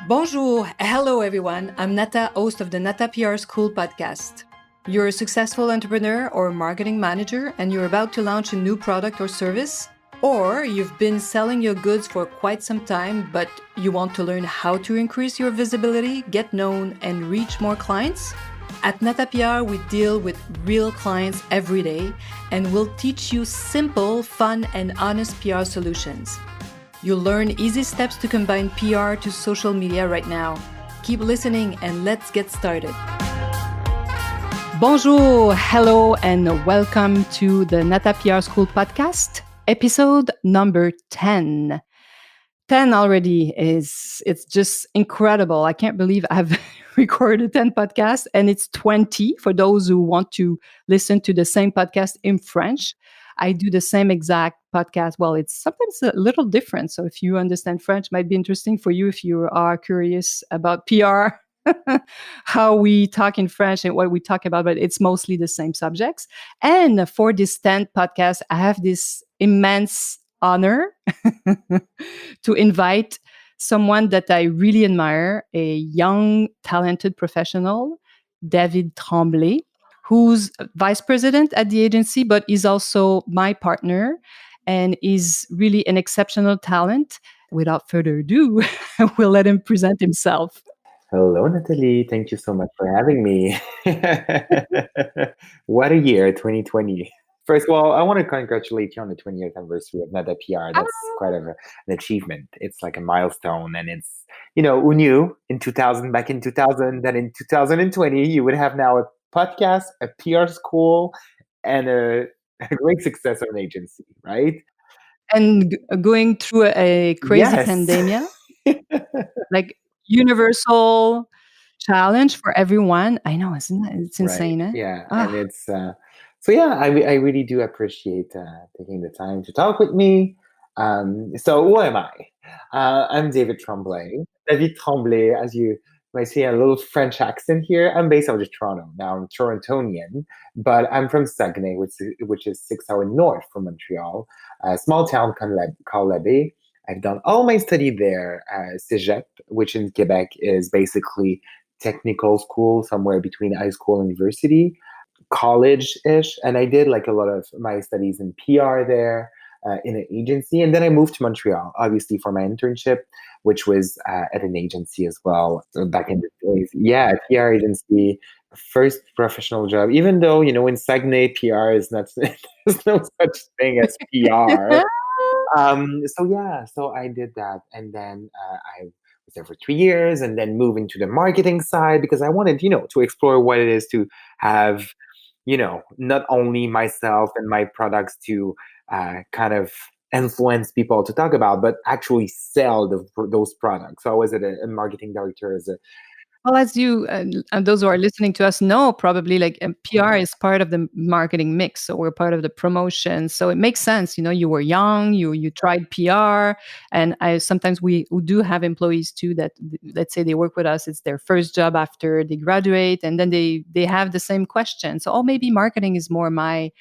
Bonjour, hello everyone. I'm Nata, host of the Nata PR School podcast. You're a successful entrepreneur or marketing manager and you're about to launch a new product or service, or you've been selling your goods for quite some time, but you want to learn how to increase your visibility, get known, and reach more clients? At Nata PR, we deal with real clients every day and we'll teach you simple, fun, and honest PR solutions. You'll learn easy steps to combine PR to social media right now. Keep listening and let's get started. Bonjour, hello, and welcome to the Nata PR School podcast, episode number 10. 10 already it's just incredible. I can't believe I've recorded 10 podcasts, and it's 20 for those who want to listen to the same podcast in French. I do the same exact podcast. Well, it's sometimes a little different. So if you understand French, it might be interesting for you if you are curious about PR, how we talk in French and what we talk about, but it's mostly the same subjects. And for this 10th podcast, I have this immense honor to invite someone that I really admire, a young, talented professional, David Tremblay, who's vice-president at the agency, but is also my partner and is really an exceptional talent. Without further ado, we'll let him present himself. Hello, Natalie. Thank you so much for having me. What a year, 2020. First of all, I want to congratulate you on the 20th anniversary of Nata PR. That's quite an achievement. It's like a milestone. And it's, who knew back in 2000, that in 2020, you would have now a podcast, a PR school, and a great success of an agency, right? And going through a crazy Yes. pandemic, like universal challenge for everyone. I know, isn't it? It's insane, Right. eh? Yeah. And it's, so yeah, I really do appreciate taking the time to talk with me. So who am I? I'm David Tremblay. David Tremblay, as you might see a little French accent here. I'm based out of Toronto. Now I'm Torontonian, but I'm from Saguenay, which is 6 hours north from Montreal, a small town called L'Abbé. I've done all my study there. Cégep, which in Quebec is basically technical school, somewhere between high school and university, college-ish. And I did like a lot of my studies in PR there, in an agency. And then I moved to Montreal, obviously for my internship, which was at an agency as well. So back in the days. Yeah, PR agency, first professional job, even though, in Saguenay, PR is not, there's no such thing as PR. So I did that. And then I was there for 3 years and then moved into the marketing side because I wanted, to explore what it is to have, not only myself and my products to kind of influence people to talk about, but actually sell those products. So I was a marketing director Well, as you and those who are listening to us know, probably like PR is part of the marketing mix. So we're part of the promotion. So it makes sense. You were young, you tried PR, and sometimes we do have employees too that, let's say, they work with us. It's their first job after they graduate, and then they have the same question. So, maybe marketing is more my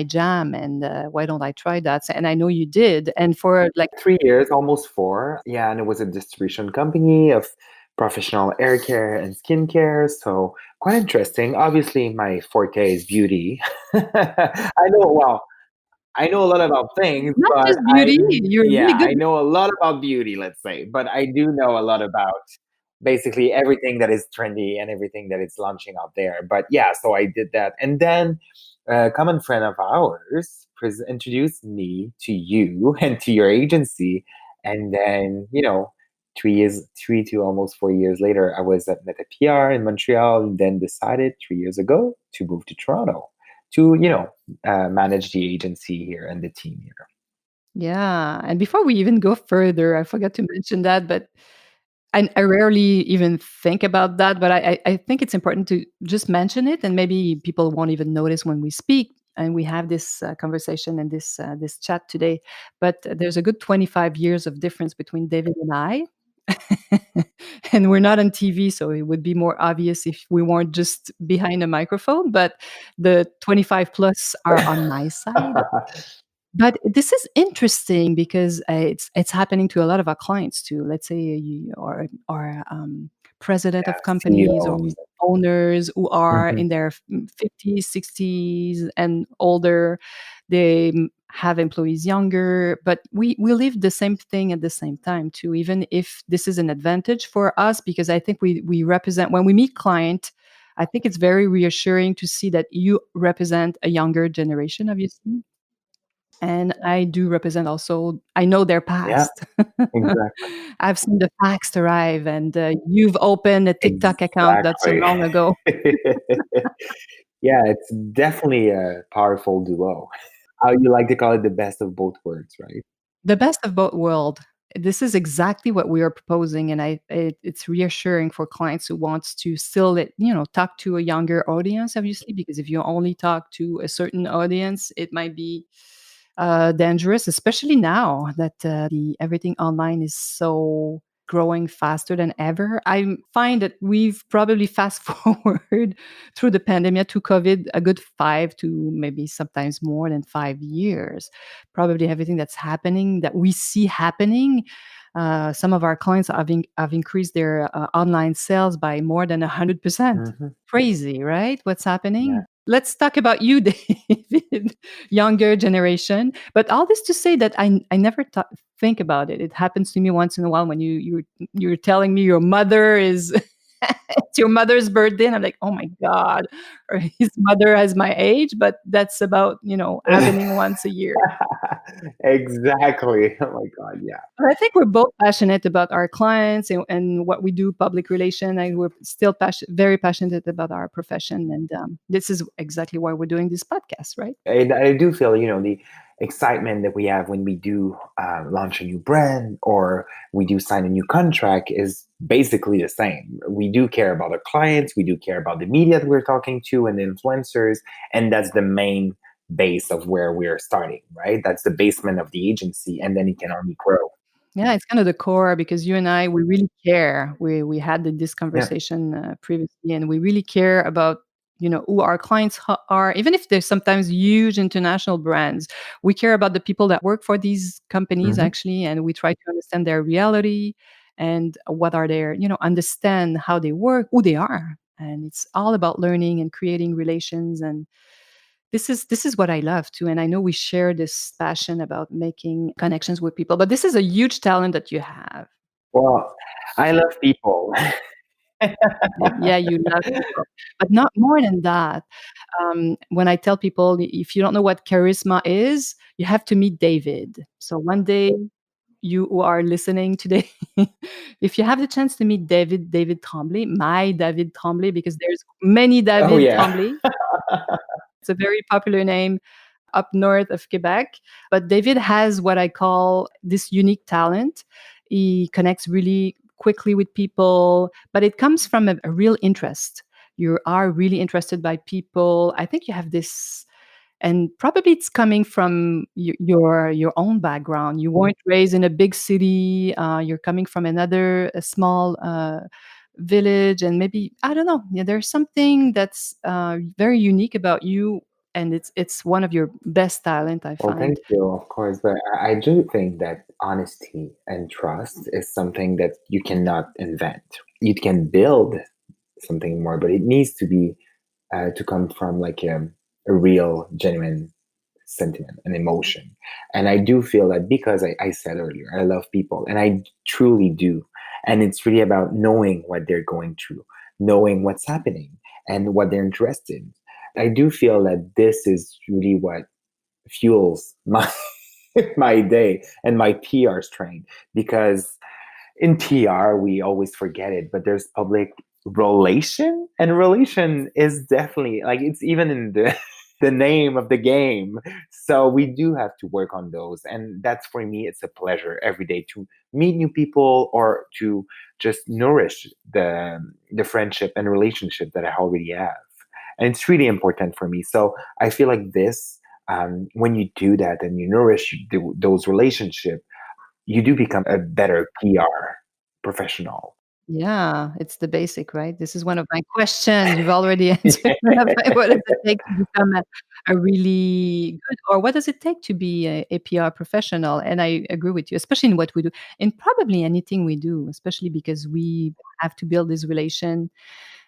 jam, and why don't I try that? And I know you did, and for like 3 years, almost 4. Yeah, and it was a distribution company of professional hair care and skincare. So quite interesting. Obviously, my forte is beauty. I know a lot about things, not but just beauty. You're really good. I know a lot about beauty, let's say, but I do know a lot about basically everything that is trendy and everything that is launching out there. But yeah, so I did that. And then a common friend of ours introduced me to you and to your agency. And then, 3 to almost 4 years later, I was at Nata PR in Montreal and then decided 3 years ago to move to Toronto to, manage the agency here and the team here. Yeah. And before we even go further, I forgot to mention that, but I rarely even think about that, but I think it's important to just mention it, and maybe people won't even notice when we speak and we have this conversation and this chat today. But there's a good 25 years of difference between David and I. And we're not on TV, so it would be more obvious if we weren't just behind a microphone, but the 25 plus are on my side. But this is interesting because it's happening to a lot of our clients too. Let's say you or president of companies or CEOs. owners who are Mhm. in their 50s, 60s and older. They have employees younger, but we live the same thing at the same time too. Even if this is an advantage for us, because I think we represent when we meet client. I think it's very reassuring to see that you represent a younger generation, obviously, and I do represent also I know their Yeah, past. exactly. I've seen the fax arrive, and, you've opened a TikTok account not so Exactly. long ago. Yeah, it's definitely a powerful duo. How you like to call it, the best of both worlds, right? The best of both world. This is exactly what we are proposing, and it's reassuring for clients who wants to still talk to a younger audience, obviously, because if you only talk to a certain audience, it might be dangerous, especially now that the everything online is so growing faster than ever. I find that we've probably fast forward through the pandemic to COVID a good 5 to maybe sometimes more than 5 years. Probably everything that's happening that we see happening. Some of our clients have increased their online sales by more than 100%. Mhm. Crazy, right? What's happening? Yeah. Let's talk about you, David, younger generation. But all this to say that I never think about it. It happens to me once in a while when you're telling me your mother is it's your mother's birthday, and I'm like, oh my god, or his mother has my age, but that's about happening once a year. Exactly. Oh my god, yeah. But I think we're both passionate about our clients and what we do, public relation, and we're still very passionate about our profession. And this is exactly why we're doing this podcast, right? And I do feel, the excitement that we have when we do launch a new brand or we do sign a new contract is basically the same. We do care about our clients, we do care about the media that we're talking to and the influencers, and that's the main base of where we're starting, right? That's the basement of the agency, and then it can only grow. Yeah, it's kind of the core because you and I, we really care. We had this Yeah. conversation previously, and we really care about who our clients are, even if they're sometimes huge international brands. We care about the people that work for these companies Hmm. actually, and we try to understand their reality and what are their understand how they work, who they are, and it's all about learning and creating relations. And this is what I love too, and I know we share this passion about making connections with people, but this is a huge talent that you have. Well, I love people. Yeah, you love people, but not more than that. When I tell people, if you don't know what charisma is, you have to meet David. So one day, you who are listening today, if you have the chance to meet David Tremblay, my David Tremblay, because there's many Oh David yeah. Tremblay. It's a very popular name up north of Quebec. But David has what I call this unique talent. He connects really quickly with people, but it comes from a real interest. You are really interested by people. I think you have this, and probably it's coming from your own background. You weren't raised in a big city. You're coming from another a small village, and maybe I don't know. Yeah, there's something that's very unique about you, and it's one of your best talent, I Well, thank find. you, of course, but I do think that honesty and trust is something that you cannot invent. You can build something more, but it needs to come from like a real, genuine sentiment and emotion. And I do feel that because I said earlier, I love people, and I truly do. And it's really about knowing what they're going through, knowing what's happening, and what they're interested in. I do feel that this is really what fuels my my day and my PR strain, because in PR we always forget it, but there's public relation, and relation is definitely like it's even in the the name of the game. So we do have to work on those, and that's for me it's a pleasure every day to meet new people or to just nourish the friendship and relationship that I already have, and it's really important for me. So I feel like this, when you do that and you nourish those relationships, you do become a better PR professional. Yeah, it's the basic, right? This is one of my questions. You've already answered one of my what does it take to become a really good or what does it take to be a PR professional? And I agree with you, especially in what we do, in probably anything we do, especially because we have to build this relation.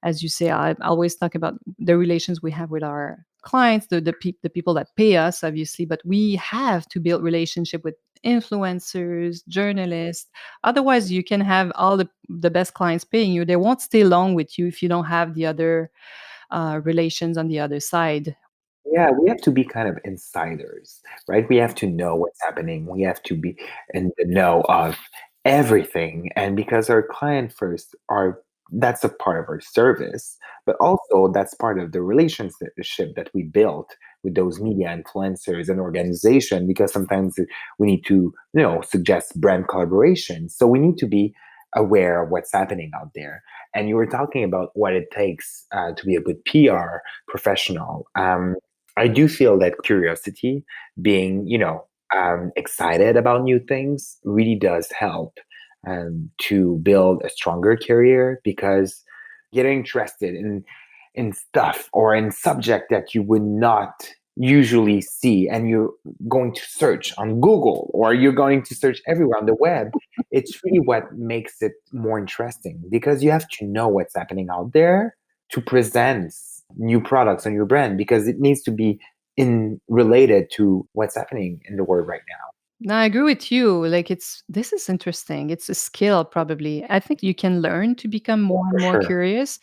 As you say, I always talk about the relations we have with our clients, the people that pay us, obviously, but we have to build relationship with influencers, journalists. Otherwise, you can have all the best clients paying you. They won't stay long with you if you don't have the other relations on the other side. Yeah, we have to be kind of insiders, right? We have to know what's happening. We have to be in the know of everything. And because our client first are that's a part of our service, but also that's part of the relationship that we built with those media influencers and organization because sometimes we need to, suggest brand collaboration. So we need to be aware of what's happening out there. And you were talking about what it takes to be a good PR professional. I do feel that curiosity, being, excited about new things, really does help to build a stronger career because getting interested in stuff or in subject that you would not usually see and you're going to search on Google or you're going to search everywhere on the web, it's really what makes it more interesting because you have to know what's happening out there to present new products on your brand because it needs to be in related to what's happening in the world right now. No, I agree with you. Like this is interesting. It's a skill probably. I think you can learn to become more and For more sure. curious.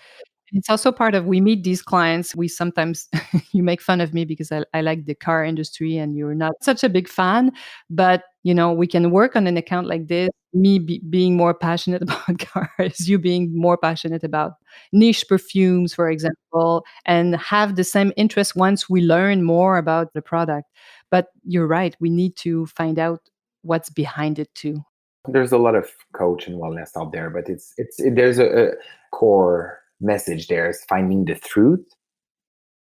It's also part of we meet these clients. We sometimes you make fun of me because I like the car industry and you're not such a big fan, but we can work on an account like this. Me being more passionate about cars, you being more passionate about niche perfumes, for example, and have the same interest once we learn more about the product. But you're right, we need to find out what's behind it too. There's a lot of coach and wellness out there, but there's a core message there is finding the truth,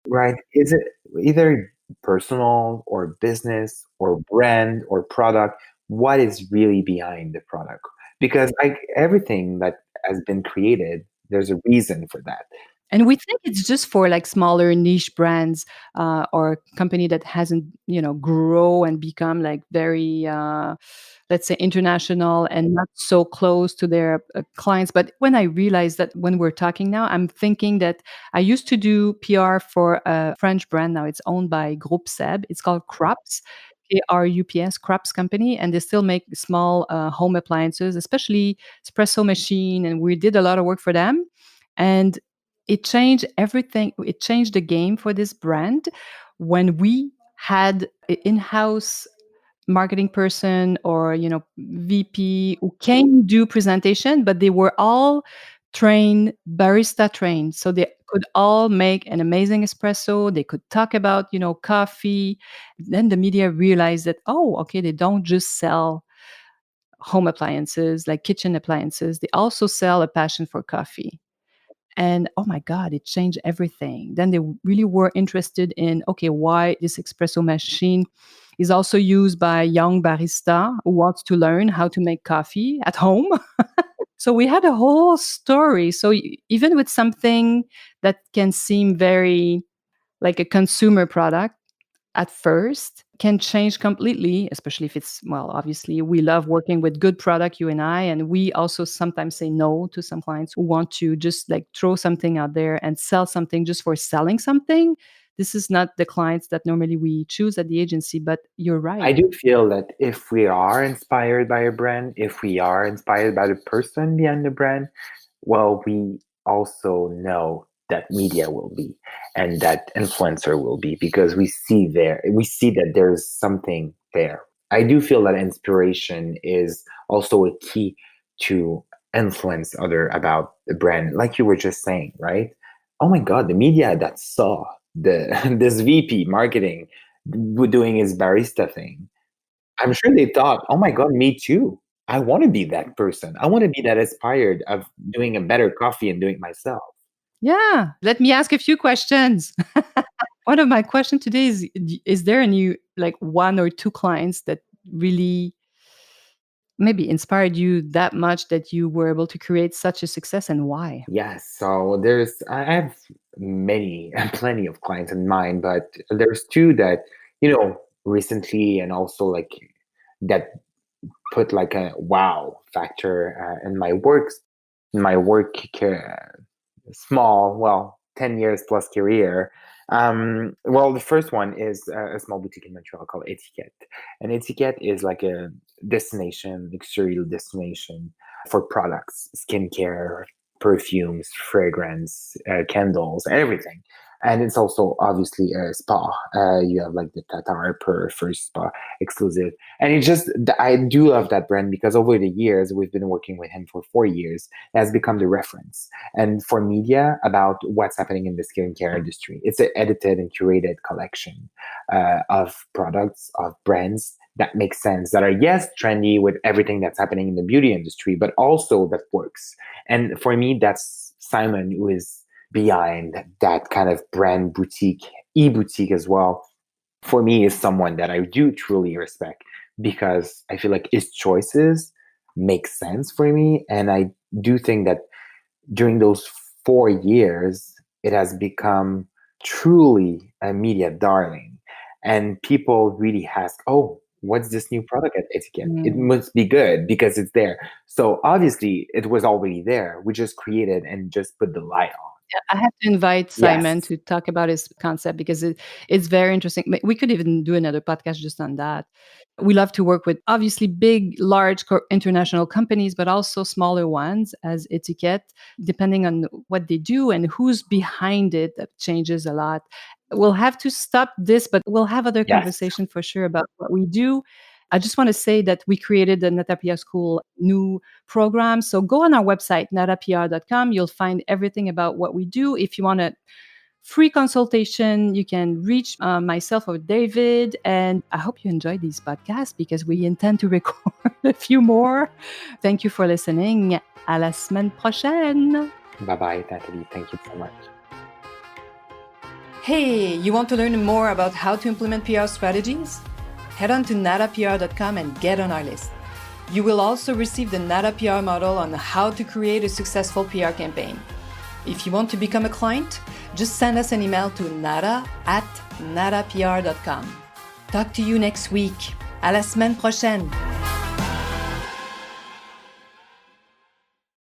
right? Is it either personal or business or brand or product? What is really behind the product? Because everything that has been created, there's a reason for that. And we think it's just for like smaller niche brands or company that hasn't, grow and become like very, let's say, international and not so close to their clients. But when I realized that when we're talking now, I'm thinking that I used to do PR for a French brand. Now it's owned by Groupe Seb. It's called Crops. KRUPS, Crops Company, and they still make small home appliances, especially espresso machine. And we did a lot of work for them. And it changed everything. It changed the game for this brand when we had an in-house marketing person or VP who came do presentation, but they were all trained, barista trained, so they could all make an amazing espresso. They could talk about coffee. Then the media realized that, oh, okay, they don't just sell home appliances like kitchen appliances, they also sell a passion for coffee. And oh my God, it changed everything. Then they really were interested in, okay, why this espresso machine is also used by young barista who wants to learn how to make coffee at home. So we had a whole story. So even with something that can seem very like a consumer product, at first can change completely, especially if it's, well, obviously we love working with good product, you and I, and we also sometimes say no to some clients who want to just like throw something out there and sell something just for selling something. This is not the clients that normally we choose at the agency, but you're I right. do feel that if we are inspired by a brand, if we are inspired by the person behind the brand, well, we also know that media will be and that influencer will be because we see that there's something there. I do feel that inspiration is also a key to influence other about the brand, like you were just saying, right? Oh my God, the media that saw the this VP marketing doing his barista thing, I'm sure they thought, "Oh my god, me too. I wanna be that person. I wanna be that inspired of doing a better coffee and doing it myself." Yeah, let me ask a few questions. One of my questions today is there any like one or two clients that really maybe inspired you that much that you were able to create such a success, and why? Yes, so I have many, plenty of clients in mind, but there's two that, recently and also like that put like a wow factor in my work small, well, 10 years plus career. Well, the first one is a small boutique in Montreal called Etiquette. And Etiquette is like a destination, luxurious destination for products, skincare, perfumes, fragrance, candles, everything. And it's also obviously a spa. You have like the Tatar per first spa exclusive. And I do love that brand because over the years, we've been working with him for 4 years. It has become the reference and for media about what's happening in the skincare industry. It's an edited and curated collection of products, of brands that make sense, that are, yes, trendy with everything that's happening in the beauty industry, but also that works. And for me, that's Simon, who is behind that kind of brand boutique, e-boutique as well. For me, is someone that I do truly respect because I feel like his choices make sense for me. And I do think that during those 4 years, it has become truly a media darling. And people really ask, oh, what's this new product at Etiquette? It Mm. must be good because it's there. So obviously, it was already there. We just created and just put the light on. I have to invite Simon Yes. to talk about his concept because it's very interesting. We could even do another podcast just on that. We love to work with obviously big, large international companies, but also smaller ones as Etiquette, depending on what they do and who's behind it, that changes a lot. We'll have to stop this, but we'll have other Yes. conversation for sure about what we do. I just want to say that we created the Nata PR School new program. So go on our website, natapr.com. You'll find everything about what we do. If you want a free consultation, you can reach myself or David. And I hope you enjoyed these podcasts because we intend to record a few more. Thank you for listening. À la semaine prochaine. Bye-bye, Natalie. Thank you so much. Hey, you want to learn more about how to implement PR strategies? Head on to natapr.com and get on our list. You will also receive the Nata PR model on how to create a successful PR campaign. If you want to become a client, just send us an email to nata@natapr.com. Talk to you next week. À la semaine prochaine.